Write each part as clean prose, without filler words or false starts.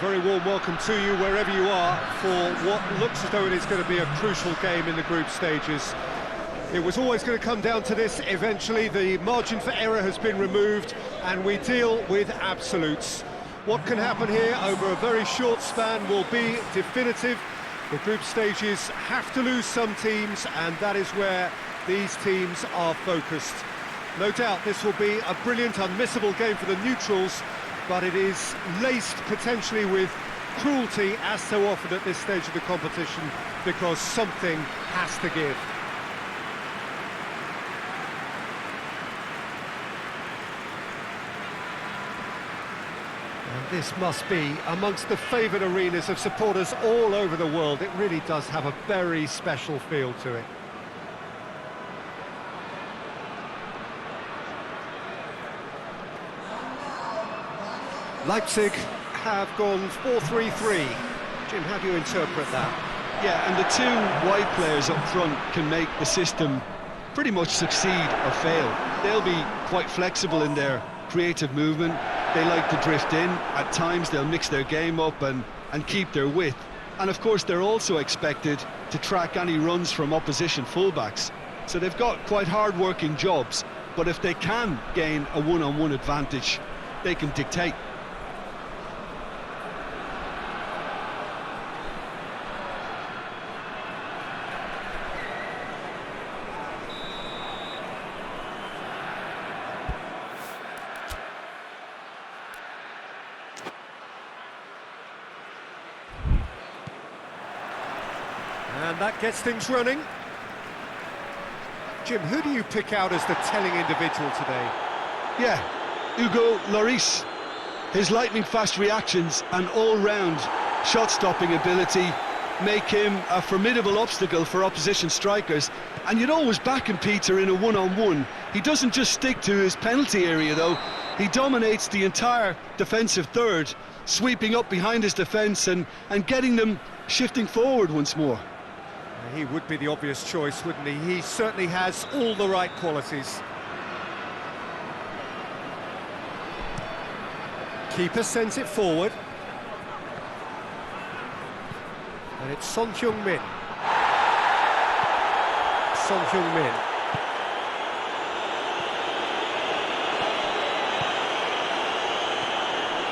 very warm welcome to you wherever you are for what looks as though it is going to be a crucial game in the group stages. It was always going to come down to this eventually. The margin for error has been removed and we deal with absolutes. What can happen here over a very short span will be definitive. The group stages have to lose some teams, and that is where these teams are focused. No doubt this will be a brilliant, unmissable game for the neutrals, but it is laced potentially with cruelty as so often at this stage of the competition, because something has to give. And this must be amongst the favoured arenas of supporters all over the world. It really does have a very special feel to it. Leipzig have gone 4-3-3. Jim, how do you interpret that? Yeah, and the two wide players up front can make the system pretty much succeed or fail. They'll be quite flexible in their creative movement. They like to drift in. At times they'll mix their game up and keep their width. And of course they're also expected to track any runs from opposition fullbacks. So they've got quite hard-working jobs, but if they can gain a one-on-one advantage, they can dictate. And that gets things running. Jim, who do you pick out as the telling individual today? Yeah, Hugo Lloris. His lightning-fast reactions and all-round shot-stopping ability make him a formidable obstacle for opposition strikers. And you'd always back him, Peter, in a one-on-one. He doesn't just stick to his penalty area, though. He dominates the entire defensive third, sweeping up behind his defence and getting them shifting forward once more. He would be the obvious choice, wouldn't he? He certainly has all the right qualities. Keeper sends it forward. And it's Son Heung-min. Son Heung-min.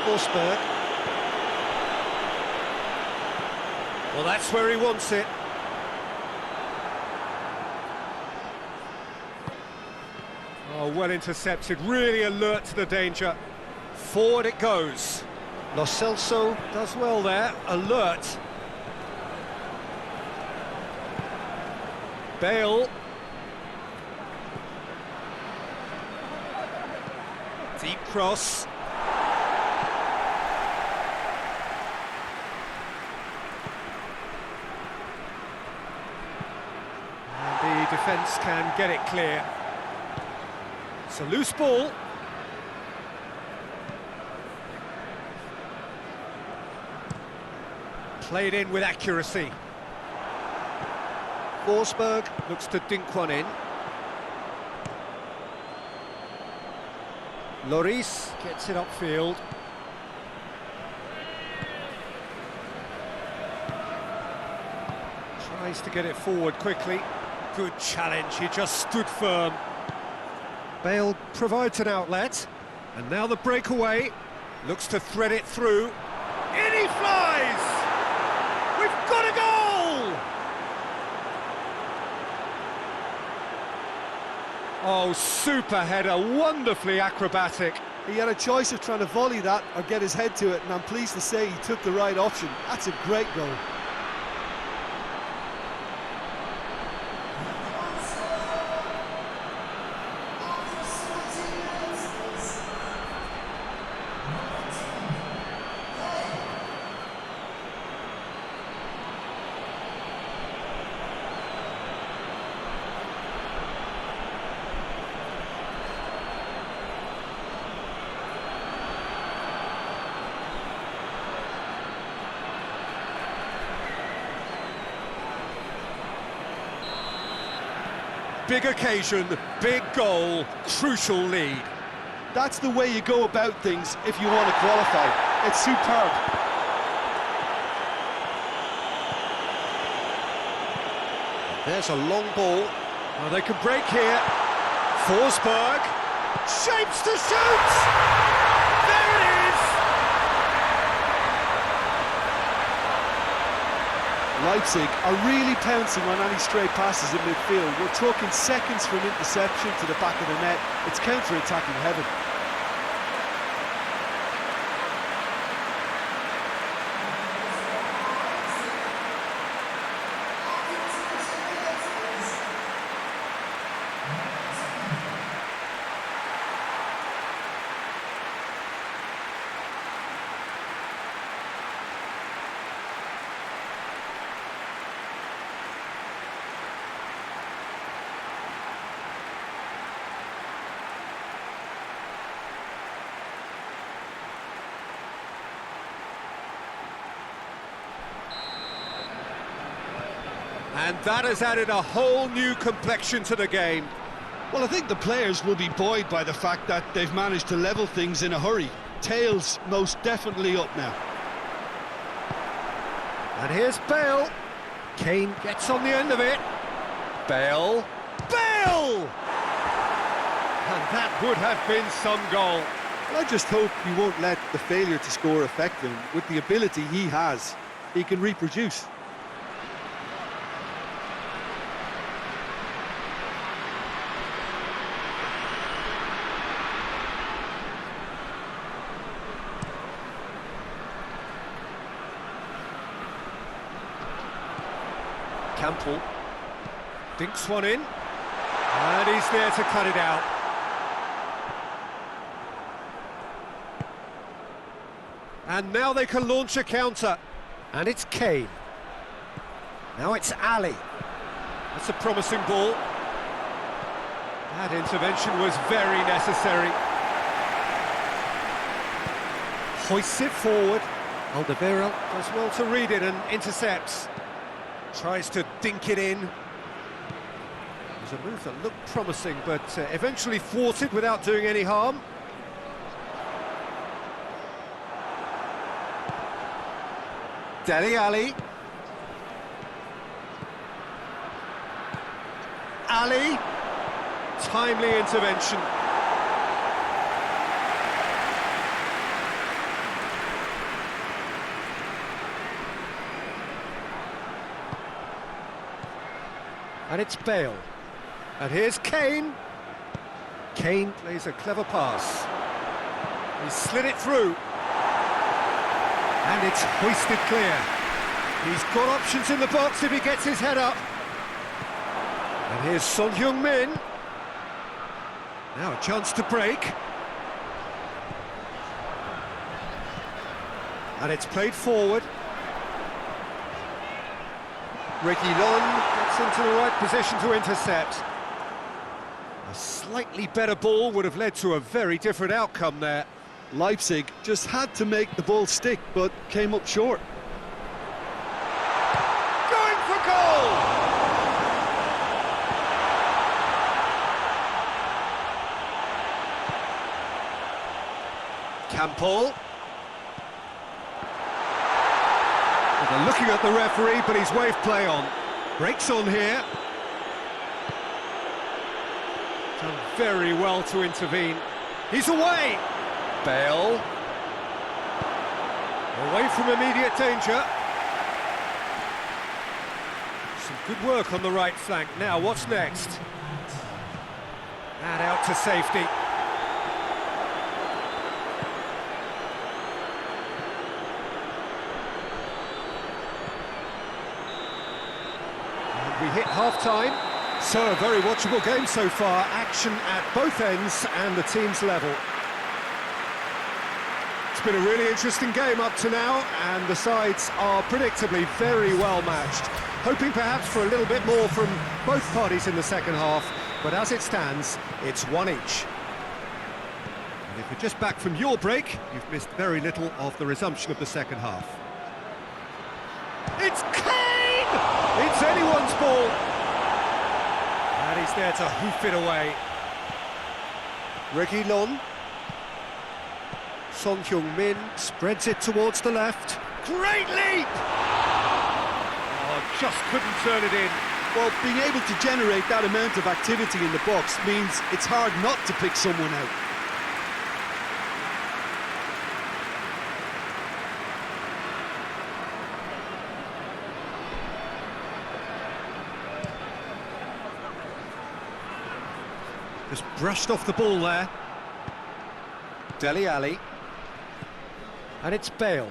Forsberg. Well, that's where he wants it. Oh, well intercepted, really alert to the danger. Forward it goes. Lo Celso does well there, alert. Bale. Deep cross. And the defence can get it clear. It's a loose ball. Played in with accuracy. Forsberg looks to dink one in. Lloris gets it upfield. Tries to get it forward quickly. Good challenge, he just stood firm. Bale provides an outlet, and now the breakaway, looks to thread it through. In he flies! We've got a goal! Oh, super header, wonderfully acrobatic. He had a choice of trying to volley that or get his head to it, and I'm pleased to say he took the right option. That's a great goal. Big occasion, big goal, crucial lead. That's the way you go about things if you want to qualify. It's superb. There's a long ball. Oh, they can break here. Forsberg. Shapes to shoot! There it is! Leipzig are really pouncing on any stray passes in midfield. We're talking seconds from interception to the back of the net. It's counter-attacking heaven. And that has added a whole new complexion to the game. Well, I think the players will be buoyed by the fact that they've managed to level things in a hurry. Tails most definitely up now. And here's Bale. Kane gets on the end of it. Bale. Bale! And that would have been some goal. I just hope he won't let the failure to score affect him. With the ability he has, he can reproduce. Campbell dinks one in, and he's there to cut it out. And now they can launch a counter, and it's Kane. Now it's Ali. That's a promising ball. That intervention was very necessary. Hoists it forward. Alderweireld does well to read it and intercepts. Tries to dink it in. It was a move that looked promising, but eventually thwarted without doing any harm. Dele Alli. Ali. Timely intervention. And it's Bale. And here's Kane. Kane plays a clever pass. He slid it through. And it's hoisted clear. He's got options in the box if he gets his head up. And here's Son Heung-min. Now a chance to break. And it's played forward. Reguilon gets into the right position to intercept. A slightly better ball would have led to a very different outcome there. Leipzig just had to make the ball stick, but came up short. Going for goal! Campbell. They're looking at the referee, but he's waved play on. Breaks on here. Done very well to intervene. He's away! Bale. Away from immediate danger. Some good work on the right flank. Now, what's next? And out to safety. We hit half-time, so a very watchable game so far. Action at both ends and the team's level. It's been a really interesting game up to now, and the sides are predictably very well matched. Hoping perhaps for a little bit more from both parties in the second half, but as it stands, it's one each. And if you're just back from your break, you've missed very little of the resumption of the second half. It's Kane! It's anyone's ball! And he's there to hoof it away. Reguilon. Son Heung-min spreads it towards the left. Great leap! Oh, just couldn't turn it in. Well, being able to generate that amount of activity in the box means it's hard not to pick someone out. Just brushed off the ball there. Dele Alli. And it's Bale.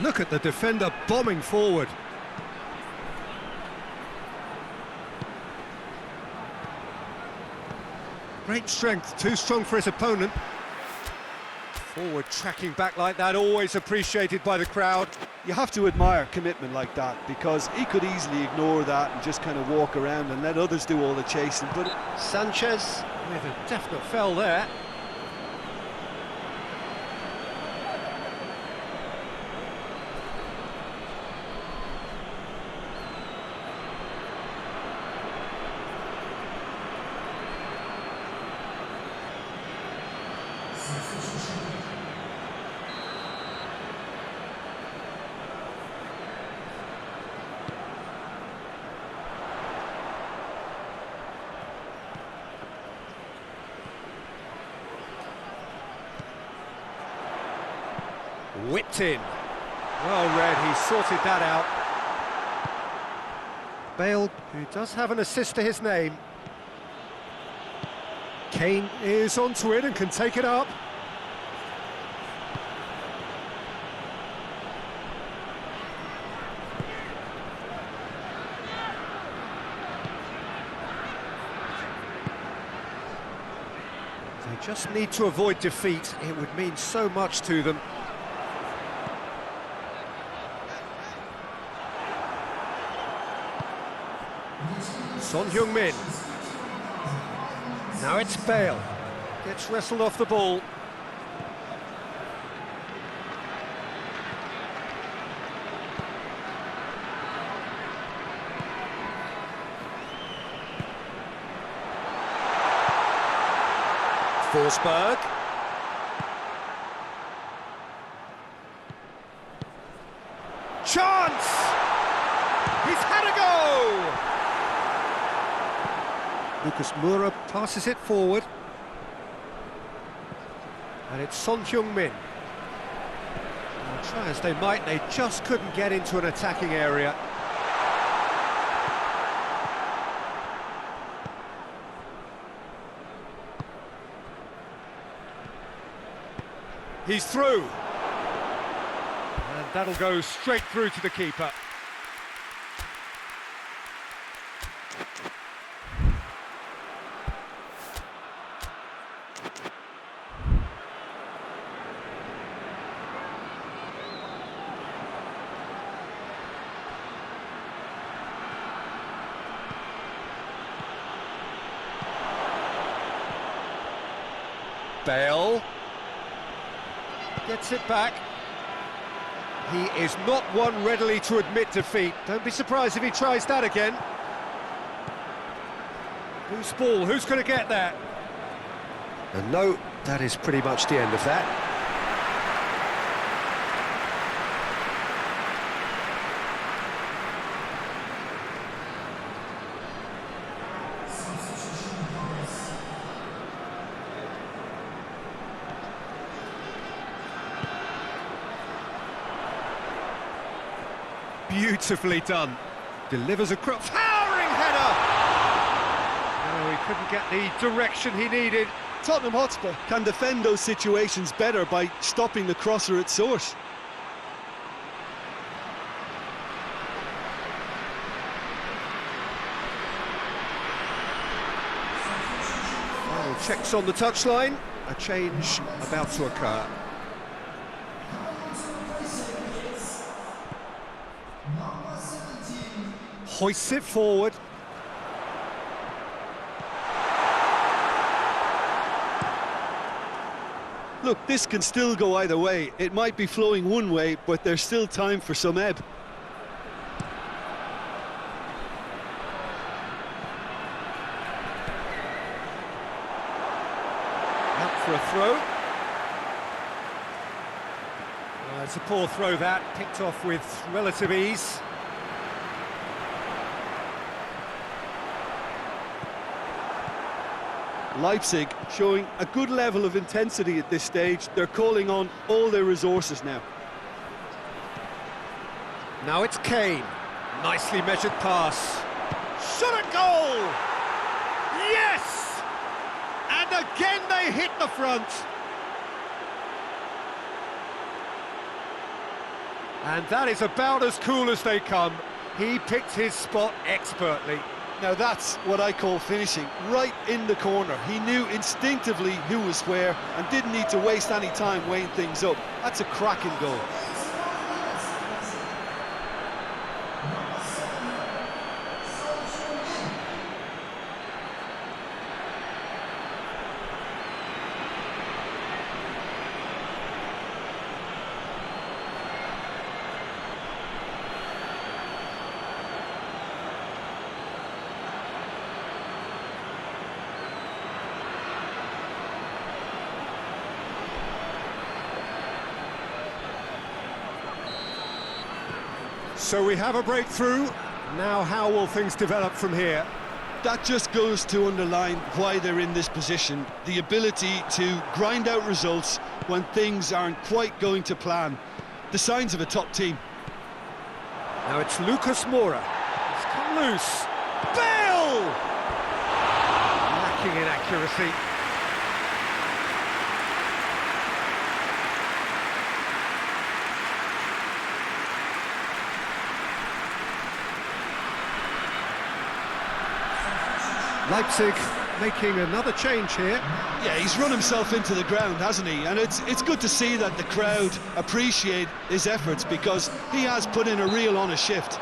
Look at the defender bombing forward. Great strength, too strong for his opponent. Forward tracking back like that, always appreciated by the crowd. You have to admire commitment like that, because he could easily ignore that and just kind of walk around and let others do all the chasing. But Sanchez with a definite foul there. Whipped in. Well read, he sorted that out. Bale, who does have an assist to his name. Kane is onto it and can take it up. They just need to avoid defeat. It would mean so much to them. Son Heung-min. Now it's Bale. Gets wrestled off the ball. Forsberg. Chance! He's had a go! Lucas Moura passes it forward. And it's Son Heung-min. Well, try as they might, they just couldn't get into an attacking area. He's through. And that'll go straight through to the keeper. Bale gets it back. He is not one readily to admit defeat. Don't be surprised if he tries that again. Loose ball, who's going to get that? And no, that is pretty much the end of that. Beautifully done. Delivers a towering header! No, he couldn't get the direction he needed. Tottenham Hotspur can defend those situations better by stopping the crosser at source. Final checks on the touchline. A change about to occur. Hoists it forward. Look, this can still go either way. It might be flowing one way, but there's still time for some ebb. Out for a throw. It's a poor throw that, picked off with relative ease. Leipzig showing a good level of intensity at this stage. They're calling on all their resources now. Now it's Kane. Nicely measured pass. Shot at goal! Yes! And again they hit the front. And that is about as cool as they come. He picked his spot expertly. Now that's what I call finishing, right in the corner. He knew instinctively who was where and didn't need to waste any time weighing things up. That's a cracking goal. So we have a breakthrough. Now how will things develop from here? That just goes to underline why they're in this position. The ability to grind out results when things aren't quite going to plan. The signs of a top team. Now it's Lucas Moura. It's come loose. Bale! Lacking in accuracy. Leipzig making another change here. Yeah, he's run himself into the ground, hasn't he? And it's good to see that the crowd appreciate his efforts because he has put in a real honest shift.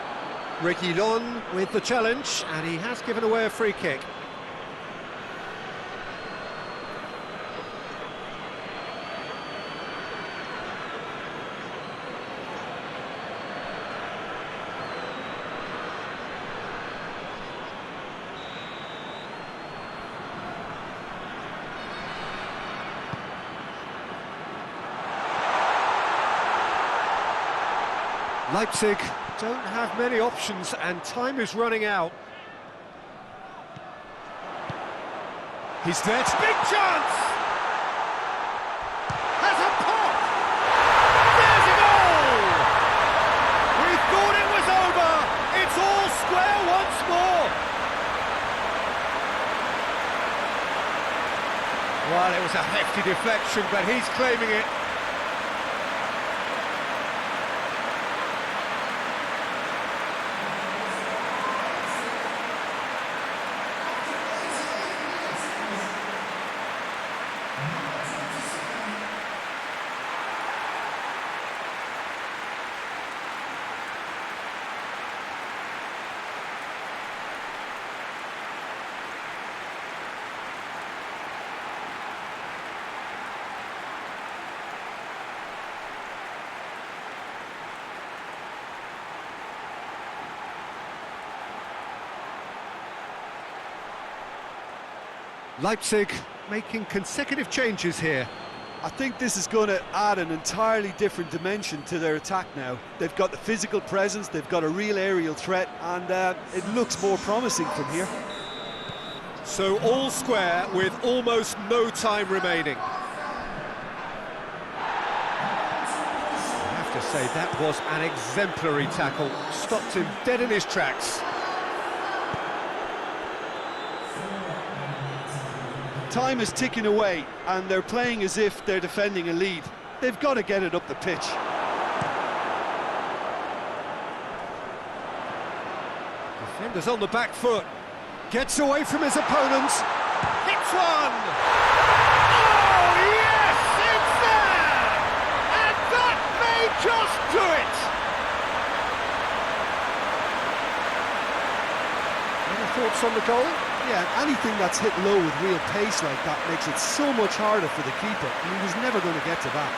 Reguilon with the challenge, and he has given away a free kick. Leipzig don't have many options and time is running out. He's there, big chance! Has a pop! There's a goal! We thought it was over! It's all square once more! Well, it was a hefty deflection, but he's claiming it. Leipzig making consecutive changes here. I think this is going to add an entirely different dimension to their attack now. They've got the physical presence, they've got a real aerial threat, and it looks more promising from here. So all square with almost no time remaining. I have to say that was an exemplary tackle. Stopped him dead in his tracks. Time is ticking away, and they're playing as if they're defending a lead. They've got to get it up the pitch. Defender's on the back foot. Gets away from his opponents. Hits one! Oh, yes! It's there! And that may just do it! Any thoughts on the goal? Yeah, anything that's hit low with real pace like that makes it so much harder for the keeper, and he was never going to get to that.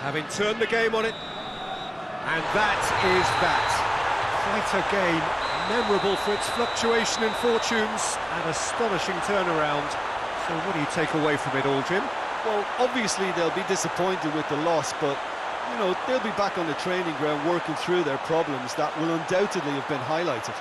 having turned the game on it. And that is that. Quite a game, memorable for its fluctuation in fortunes and astonishing turnaround. So what do you take away from it all, Jim? Well, obviously they'll be disappointed with the loss, but, you know, they'll be back on the training ground working through their problems that will undoubtedly have been highlighted.